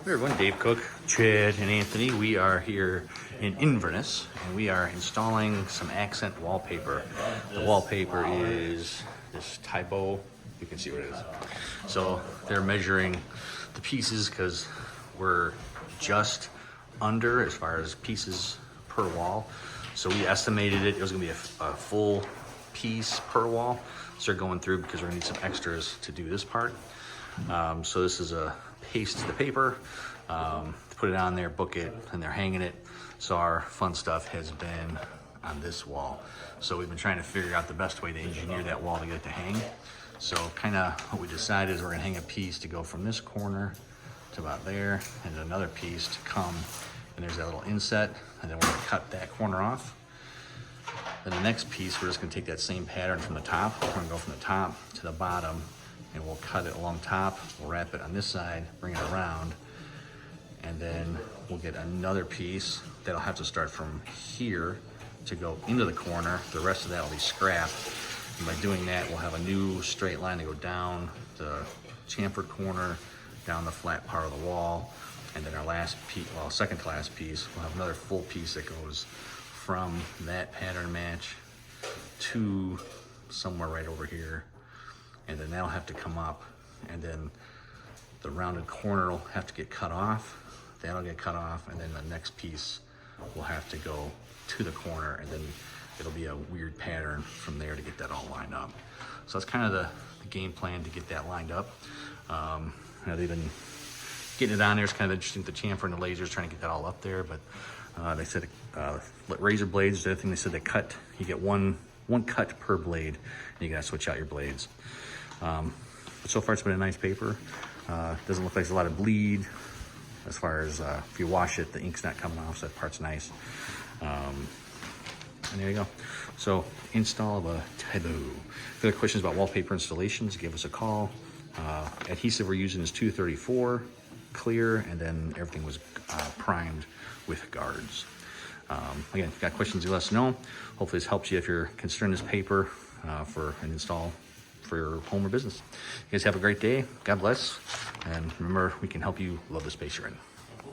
Hey everyone, Dave Cook, Chad, and Anthony. We are here in Inverness, and we are installing some accent wallpaper. The wallpaper is this Thibaut. You can see what it is. So they're measuring the pieces because we're just under as far as pieces per wall. So we estimated it was going to be a full piece per wall. So they're going through because we're going to need some extras to do this part. So this is a paste the paper, put it on there, book it, and they're hanging it. So our fun stuff has been on this wall. So we've been trying to figure out the best way to engineer that wall to get it to hang. So kind of what we decided is we're gonna hang a piece to go from this corner to about there, and another piece to come, and there's that little inset, and then we're gonna cut that corner off. Then the next piece, we're just gonna take that same pattern from the top. We're gonna go from the top to the bottom, and we'll cut it along top, we'll wrap it on this side, bring it around, and then we'll get another piece that'll have to start from here to go into the corner. The rest of that will be scrap. And by doing that, we'll have a new straight line to go down the chamfered corner, down the flat part of the wall, and then our last piece, well, second to last piece, we'll have another full piece that goes from that pattern match to somewhere right over here. And then that'll have to come up, and then the rounded corner will have to get cut off. That'll get cut off, and then the next piece will have to go to the corner, and then it'll be a weird pattern from there to get that all lined up. So that's kind of the game plan to get that lined up. They've been getting it on there. It's kind of interesting, the chamfer and the lasers trying to get that all up there, but they said razor blades, the other thing they said they cut, you get one cut per blade, and you gotta switch out your blades. But so far it's been a nice paper. Doesn't look like there's a lot of bleed as far as if you wash it, the ink's not coming off, so that part's nice. And there you go. So install of a Thibaut. If you have questions about wallpaper installations, give us a call. Adhesive we're using is 234 clear, and then everything was primed with guards. Again, if you've got questions, you let us know. Hopefully this helps you if you're considering this paper for an install for your home or business. You guys have a great day. God bless. And remember, we can help you love the space you're in.